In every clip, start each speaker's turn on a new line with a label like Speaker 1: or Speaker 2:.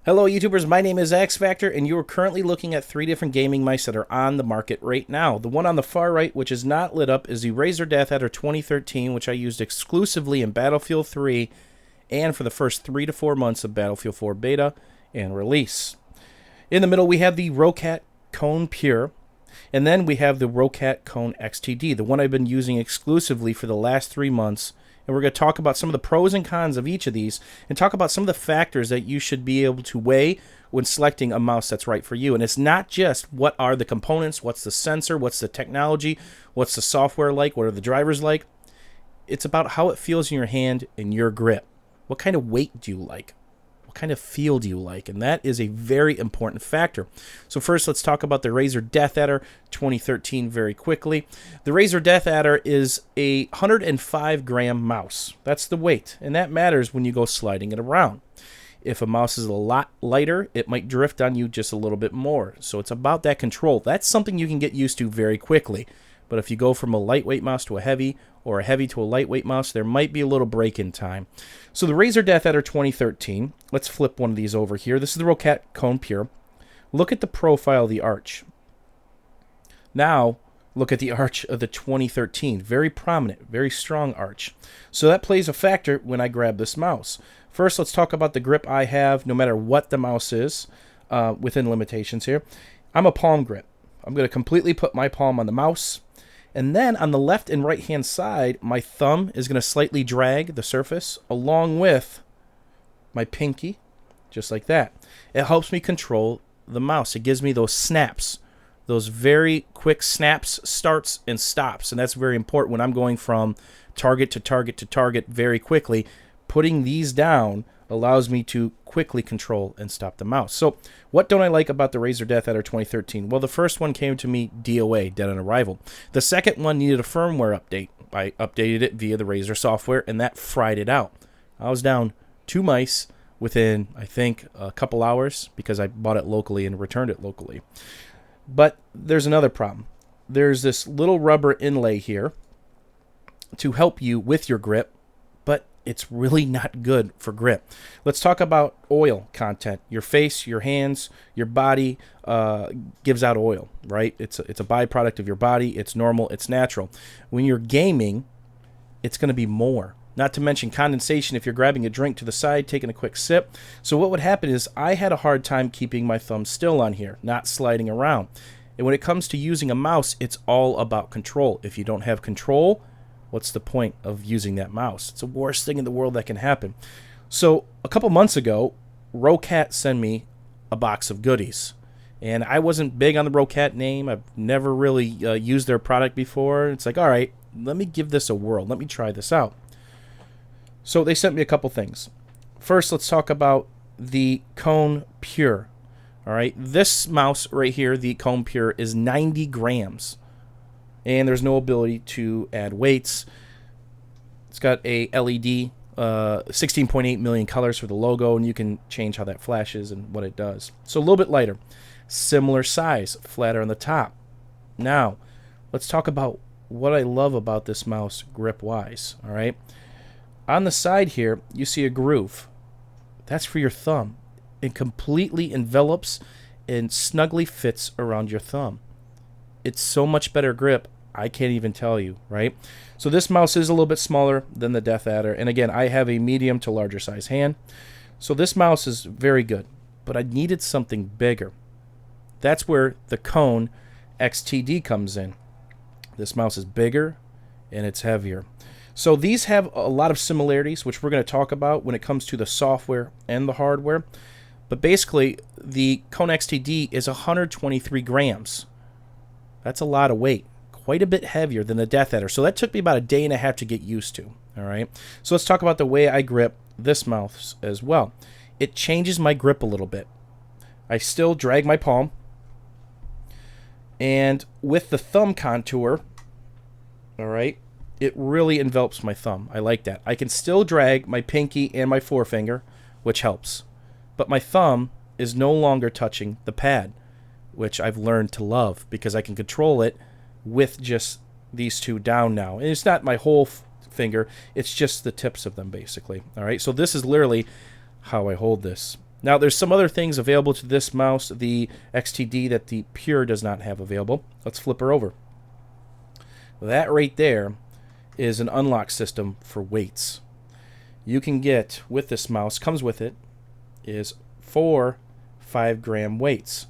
Speaker 1: Hello YouTubers, my name is X Factor and you are currently looking at 3 different gaming mice that are on the market right now. The one on the far right, which is not lit up, is the Razer DeathAdder 2013, which I used exclusively in Battlefield 3 and for the first 3 to 4 months of Battlefield 4 beta and release. In the middle we have the Roccat Kone Pure, and then we have the Roccat Kone XTD, the one I've been using exclusively for the last 3 months. And we're going to talk about some of the pros and cons of each of these and talk about some of the factors that you should be able to weigh when selecting a mouse that's right for you. And it's not just what are the components, what's the sensor, what's the technology, what's the software like, what are the drivers like. It's about how it feels in your hand and your grip. What kind of weight do you like? What kind of feel do you like? And that is a very important factor. So first, let's talk about the Razer DeathAdder 2013 very quickly. The Razer DeathAdder is a 105-gram mouse. That's the weight, and that matters when you go sliding it around. If a mouse is a lot lighter, it might drift on you just a little bit more. So it's about that control. That's something you can get used to very quickly. But if you go from a lightweight mouse to a heavy, or a heavy to a lightweight mouse, there might be a little break in time. So the Razer DeathAdder 2013, let's flip one of these over here. This is the Roccat Kone Pure. Look at the profile of the arch. Now, look at the arch of the 2013. Very prominent, very strong arch. So that plays a factor when I grab this mouse. First, let's talk about the grip I have, no matter what the mouse is, within limitations here. I'm a palm grip. I'm going to completely put my palm on the mouse. And then on the left and right hand side, my thumb is going to slightly drag the surface along with my pinky, just like that. It helps me control the mouse. It gives me those snaps, those very quick snaps, starts, and stops. And that's very important when I'm going from target to target to target very quickly. Putting these down allows me to quickly control and stop the mouse. So what don't I like about the Razer DeathAdder 2013? Well, the first one came to me DOA, dead on arrival. The second one needed a firmware update. I updated it via the Razer software, and that fried it out. I was down 2 mice within, I think, a couple hours because I bought it locally and returned it locally. But there's another problem. There's little rubber inlay here to help you with your grip, but it's really not good for grip. Let's talk about oil content. Your face, your hands, your body gives out oil, right? It's a byproduct of your body. It's normal. It's natural. When you're gaming, it's going to be more. Not to mention condensation if you're grabbing a drink to the side, taking a quick sip. So what would happen is I had a hard time keeping my thumb still on here, not sliding around. And when it comes to using a mouse, it's all about control. If you don't have control, what's the point of using that mouse? It's the worst thing in the world that can happen. So a couple months ago, Roccat sent me a box of goodies. And I wasn't big on the Roccat name. I've never really used their product before. It's like, all right, let me give this a whirl. Let me try this out. So they sent me a couple things. First, let's talk about the Kone Pure. All right, this mouse right here, the Kone Pure, is 90 grams. And there's no ability to add weights. It's got a LED, 16.8 million colors for the logo, and you can change how that flashes and what it does. So a little bit lighter. Similar size, flatter on the top. Now, let's talk about what I love about this mouse grip-wise, all right? On the side here, you see a groove. That's for your thumb. It completely envelops and snugly fits around your thumb. It's so much better grip, I can't even tell you, right? So this mouse is a little bit smaller than the DeathAdder. And again, I have a medium to larger size hand. So this mouse is very good, but I needed something bigger. That's where the Kone XTD comes in. This mouse is bigger and it's heavier. So these have a lot of similarities, which we're going to talk about when it comes to the software and the hardware. But basically, the Kone XTD is 123 grams. That's a lot of weight, quite a bit heavier than the DeathAdder. So that took me about a day and a half to get used to, all right? So let's talk about the way I grip this mouse as well. It changes my grip a little bit. I still drag my palm, and with the thumb contour, all right, it really envelops my thumb. I like that. I can still drag my pinky and my forefinger, which helps, but my thumb is no longer touching the pad, which I've learned to love because I can control it with just these two down now. And it's not my whole finger, it's just the tips of them basically. All right, so this is literally how I hold this. Now, there's some other things available to this mouse, the XTD, that the Pure does not have available. Let's flip her over. That right there is an unlock system for weights. You can get, with this mouse, comes with it, is 4 5-gram weights.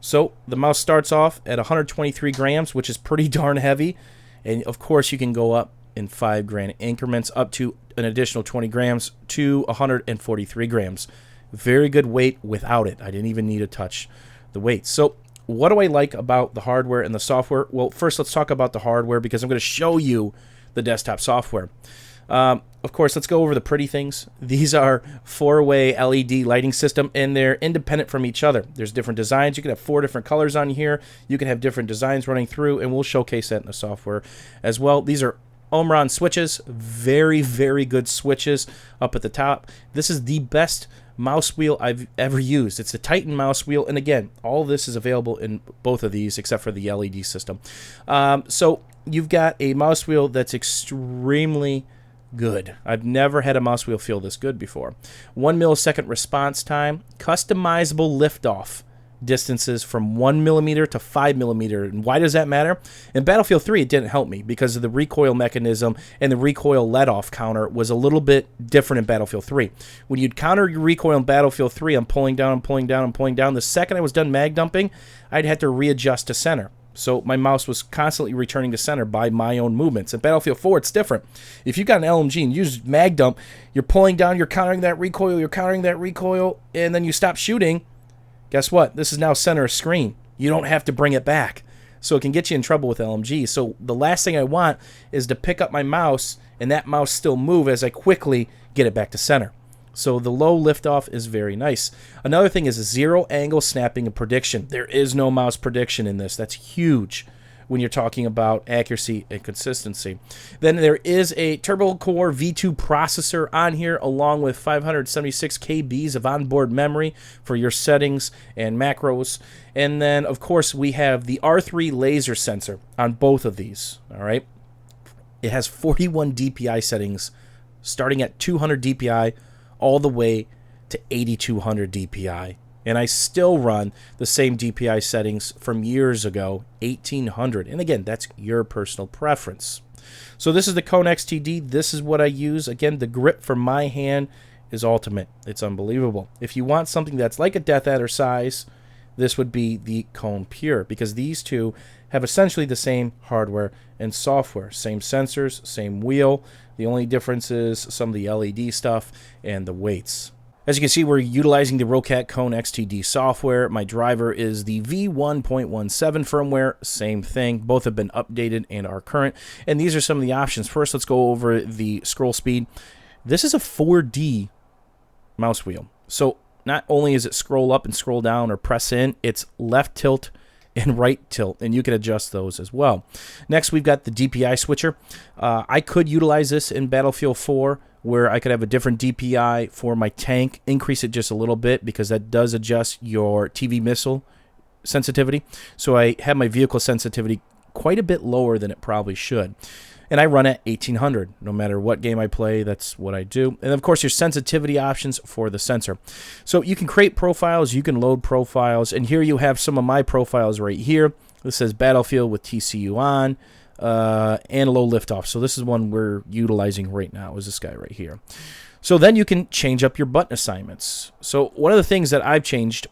Speaker 1: So the mouse starts off at 123 grams, which is pretty darn heavy. And of course, you can go up in 5-gram increments up to an additional 20 grams to 143 grams. Very good weight without it. I didn't even need to touch the weight. So what do I like about the hardware and the software? Well, first let's talk about the hardware, because I'm going to show you the desktop software. Of course, let's go over the pretty things. These are 4-way LED lighting system, and they're independent from each other. There's different designs. You can have 4 different colors on here. You can have different designs running through, and we'll showcase that in the software as well. These are Omron switches. Very, very good switches up at the top. This is the best mouse wheel I've ever used. It's the Titan mouse wheel, and again, all this is available in both of these except for the LED system. So you've got a mouse wheel that's extremely good. I've never had a mouse wheel feel this good before. 1 millisecond response time, customizable liftoff distances from 1 millimeter to 5 millimeter. And why does that matter? In Battlefield 3, it didn't help me because of the recoil mechanism, and the recoil let-off counter was a little bit different in Battlefield 3. When you'd counter your recoil in Battlefield 3, I'm pulling down, I'm pulling down, I'm pulling down. The second I was done mag dumping, I'd have to readjust to center. So my mouse was constantly returning to center by my own movements. In Battlefield 4, it's different. If you've got an LMG and you use mag dump, you're pulling down, you're countering that recoil, and then you stop shooting. Guess what? This is now center of screen. You don't have to bring it back. So it can get you in trouble with LMG. So the last thing I want is to pick up my mouse and that mouse still move as I quickly get it back to center. So the low liftoff is very nice. Another thing is zero angle snapping and prediction. There is no mouse prediction in this. That's huge when you're talking about accuracy and consistency. Then there is a Turbo Core V2 processor on here, along with 576 KBs of onboard memory for your settings and macros. And then, of course, we have the R3 laser sensor on both of these. All right. It has 41 DPI settings, starting at 200 DPI all the way to 8200 DPI. And I still run the same DPI settings from years ago, 1800. And again, that's your personal preference. So this is the Kone XTD. This is what I use. Again, the grip for my hand is ultimate. It's unbelievable. If you want something that's like a DeathAdder size, this would be the Kone Pure, because these two have essentially the same hardware and software. Same sensors, same wheel. The only difference is some of the LED stuff and the weights. As you can see, we're utilizing the Roccat Kone XTD software. My driver is the V1.17 firmware. Same thing. Both have been updated and are current. And these are some of the options. First, let's go over the scroll speed. This is a 4D mouse wheel. So not only is it scroll up and scroll down or press in, it's left tilt and right tilt, and you can adjust those as well. Next, we've got the DPI switcher. I could utilize this in Battlefield 4, where I could have a different DPI for my tank, increase it just a little bit, because that does adjust your TV missile sensitivity. So I have my vehicle sensitivity quite a bit lower than it probably should. And I run at 1800. No matter what game I play, that's what I do. And of course, your sensitivity options for the sensor. So you can create profiles, you can load profiles, and here you have some of my profiles right here. This says Battlefield with TCU on, and low liftoff. So this is one we're utilizing right now, is this guy right here. So then you can change up your button assignments. So one of the things that I've changed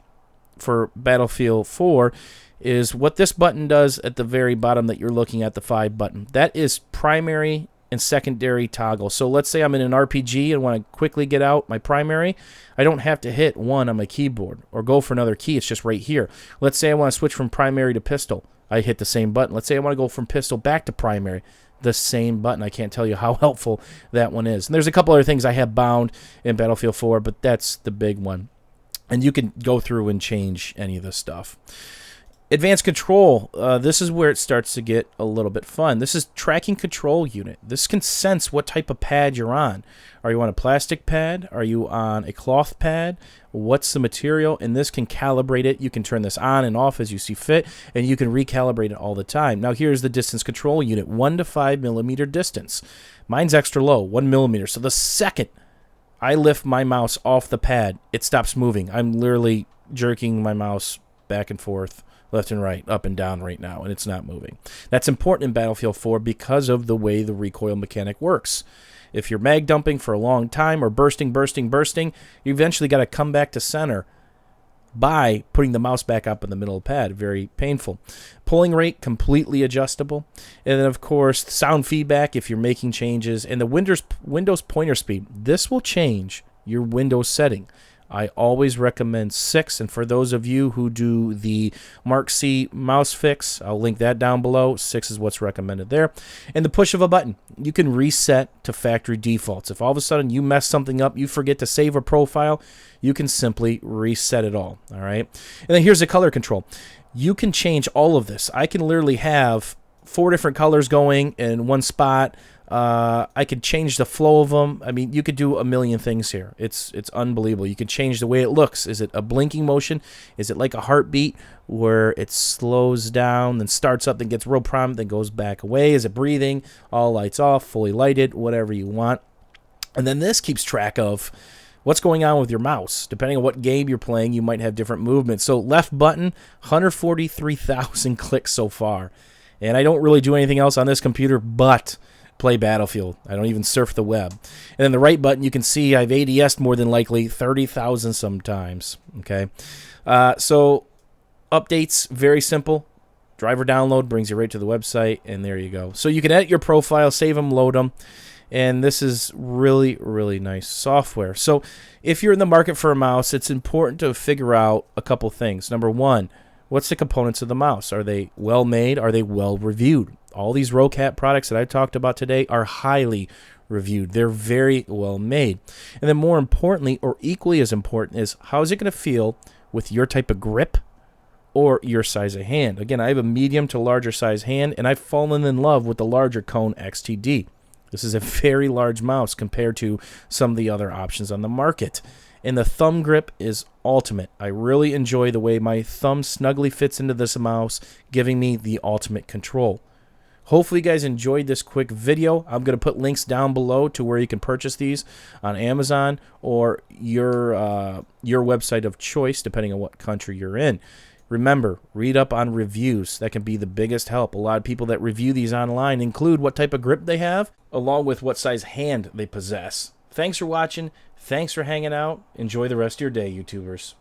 Speaker 1: for Battlefield 4 is what this button does at the very bottom that you're looking at, the 5 button. That is primary and secondary toggle. So let's say I'm in an RPG and want to quickly get out my primary. I don't have to hit 1 on my keyboard or go for another key. It's just right here. Let's say I want to switch from primary to pistol. I hit the same button. Let's say I want to go from pistol back to primary. The same button. I can't tell you how helpful that one is. And there's a couple other things I have bound in Battlefield 4, but that's the big one. And you can go through and change any of this stuff. Advanced control, this is where it starts to get a little bit fun. This is tracking control unit. This can sense what type of pad you're on. Are you on a plastic pad? Are you on a cloth pad? What's the material? And this can calibrate it. You can turn this on and off as you see fit, and you can recalibrate it all the time. Now here's the distance control unit, 1 to 5 millimeter distance. Mine's extra low, 1 millimeter. So the second I lift my mouse off the pad, it stops moving. I'm literally jerking my mouse back and forth, left and right, up and down right now, and it's not moving. That's important in Battlefield 4 because of the way the recoil mechanic works. If you're mag dumping for a long time or bursting, you eventually got to come back to center by putting the mouse back up in the middle of the pad. Very painful. Pulling rate, completely adjustable. And then, of course, sound feedback if you're making changes. And the Windows pointer speed. This will change your Windows setting. I always recommend 6, and for those of you who do the Mark C mouse fix, I'll link that down below. 6 is what's recommended there. And the push of a button. You can reset to factory defaults. If all of a sudden you mess something up, you forget to save a profile, you can simply reset it all right? And then here's the color control. You can change all of this. I can literally have 4 different colors going in one spot. I could change the flow of them. I mean, you could do a million things here. It's unbelievable. You can change the way it looks. Is it a blinking motion? Is it like a heartbeat where it slows down, then starts up, then gets real prominent, then goes back away? Is it breathing? All lights off, fully lighted, whatever you want. And then this keeps track of what's going on with your mouse. Depending on what game you're playing, you might have different movements. So left button, 143,000 clicks so far. And I don't really do anything else on this computer but play Battlefield. I don't even surf the web. And then the right button, you can see I've ADS'd more than likely 30,000 sometimes. Okay, so updates, very simple. Driver download brings you right to the website, and there you go. So you can edit your profile, save them, load them, and this is really, really nice software. So if you're in the market for a mouse, it's important to figure out a couple things. Number one, what's the components of the mouse? Are they well made? Are they well reviewed? All these Roccat products that I talked about today are highly reviewed. They're very well made. And then more importantly, or equally as important, is how is it going to feel with your type of grip or your size of hand? Again, I have a medium to larger size hand, and I've fallen in love with the larger Kone XTD. This is a very large mouse compared to some of the other options on the market. And the thumb grip is ultimate. I really enjoy the way my thumb snugly fits into this mouse, giving me the ultimate control. Hopefully you guys enjoyed this quick video. I'm going to put links down below to where you can purchase these on Amazon or your website of choice, depending on what country you're in. Remember, read up on reviews. That can be the biggest help. A lot of people that review these online include what type of grip they have, along with what size hand they possess. Thanks for watching. Thanks for hanging out. Enjoy the rest of your day, YouTubers.